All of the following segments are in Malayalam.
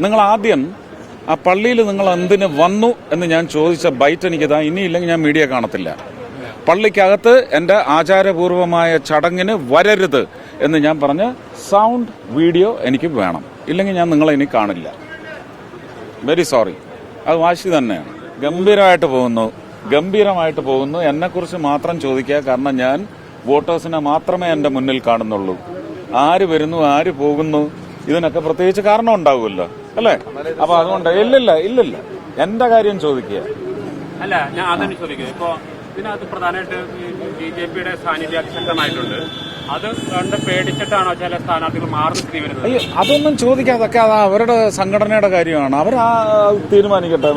നിങ്ങൾ ആദ്യം ആ പള്ളിയിൽ നിങ്ങൾ എന്തിന് വന്നു എന്ന് ഞാൻ ചോദിച്ച ബൈറ്റ് എനിക്കിതാ. ഇനിയില്ലെങ്കിൽ ഞാൻ മീഡിയ കാണത്തില്ല. പള്ളിക്കകത്ത് എൻ്റെ ആചാരപൂർവമായ ചടങ്ങിന് വരരുത് എന്ന് ഞാൻ പറഞ്ഞ സൗണ്ട് വീഡിയോ എനിക്ക് വേണം. ഇല്ലെങ്കിൽ ഞാൻ നിങ്ങളെ ഇനി കാണില്ല. Very sorry. അത് വാശി തന്നെയാണ്. ഗംഭീരമായിട്ട് പോകുന്നു. എന്നെക്കുറിച്ച് മാത്രം ചോദിക്കുക. കാരണം ഞാൻ വോട്ടേഴ്സിനെ മാത്രമേ എൻ്റെ മുന്നിൽ കാണുന്നുള്ളൂ. ആര് വരുന്നു, ആര് പോകുന്നു, ഇതിനൊക്കെ പ്രത്യേകിച്ച് കാരണം ഉണ്ടാവുമല്ലോ, അല്ലേ? അപ്പൊ അതുകൊണ്ട് ഇല്ലില്ല എന്റെ കാര്യം ചോദിക്കുക. അല്ല, ഞാൻ അതാണ് ചോദിക്കുന്നത്. ഇപ്പോ ഇതിനകത്ത് പ്രധാനമായിട്ട് BJP-യുടെ സാന്നിധ്യം അതിശക്തമായിട്ടുണ്ട്. അത് കണ്ട് പേടിച്ചിട്ടാണോ ചില സ്ഥാനാർത്ഥികൾ മാറി വരുന്നത്? അതൊന്നും ചോദിക്കാതെ അതൊക്കെ അത് അവരുടെ സംഘടനയുടെ കാര്യമാണ്. അവരാ തീരുമാനിക്കട്ടെ.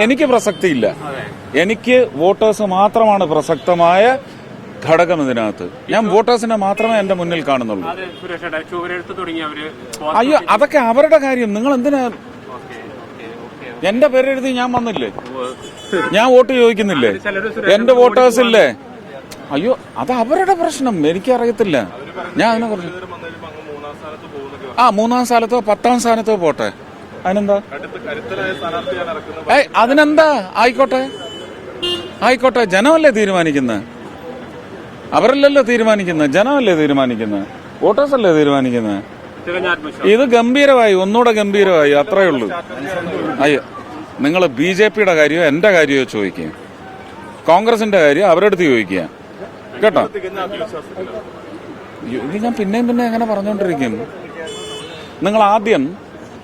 എനിക്ക് പ്രസക്തിയില്ല. എനിക്ക് വോട്ടേഴ്സ് മാത്രമാണ് പ്രസക്തമായ ഘടകം ഇതിനകത്ത്. ഞാൻ വോട്ടേഴ്സിനെ മാത്രമേ എന്റെ മുന്നിൽ കാണുന്നുള്ളൂ. അയ്യോ, അതൊക്കെ അവരുടെ കാര്യം. നിങ്ങൾ എന്തിനാ എന്റെ പേരെഴുതി ഞാൻ വന്നില്ലേ? ഞാൻ വോട്ട് ചോദിക്കുന്നില്ലേ? എന്റെ വോട്ടേഴ്സ് ഇല്ലേ? അയ്യോ, അത് അവരുടെ പ്രശ്നം. എനിക്കറിയത്തില്ല. ഞാൻ അതിനെ കുറിച്ച് 3-ാം സ്ഥാനത്തോ 10-ാം സ്ഥാനത്തോ പോട്ടെ. അതിനെന്താ? അതിനെന്താ? ആയിക്കോട്ടെ. ജനമല്ലേ തീരുമാനിക്കുന്നത്? അവരല്ലല്ലോ തീരുമാനിക്കുന്നത്. ജനമല്ലേ തീരുമാനിക്കുന്നത്? വോട്ടേഴ്സ് അല്ലേ തീരുമാനിക്കുന്നത്? ഇത് ഗംഭീരമായി, ഒന്നുകൂടെ ഗംഭീരമായി. അത്രേ ഉള്ളൂ. അയ്യോ, നിങ്ങൾ BJP-യുടെ കാര്യമോ എന്റെ കാര്യമോ ചോദിക്കുക. കോൺഗ്രസിന്റെ കാര്യം അവരുടെ അടുത്ത് ചോദിക്കുക, കേട്ടോ? ഇത് ഞാൻ പിന്നെയും എങ്ങനെ പറഞ്ഞുകൊണ്ടിരിക്കും? നിങ്ങൾ ആദ്യം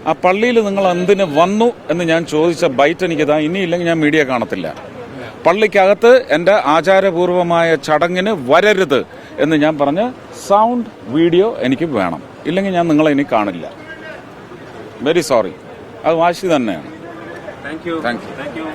ആ പള്ളിയിൽ നിങ്ങൾ എന്തിന് വന്നു എന്ന് ഞാൻ ചോദിച്ച ബൈറ്റ് എനിക്കിതാ. ഇനിയില്ലെങ്കിൽ ഞാൻ മീഡിയ കാണത്തില്ല. പള്ളിക്കകത്ത് എൻ്റെ ആചാരപൂർവമായ ചടങ്ങിന് വരരുത് എന്ന് ഞാൻ പറഞ്ഞ സൗണ്ട് വീഡിയോ എനിക്ക് വേണം. ഇല്ലെങ്കിൽ ഞാൻ നിങ്ങളെ ഇനി കാണില്ല. Very sorry. അത് വാശി തന്നെയാണ്. Thank you.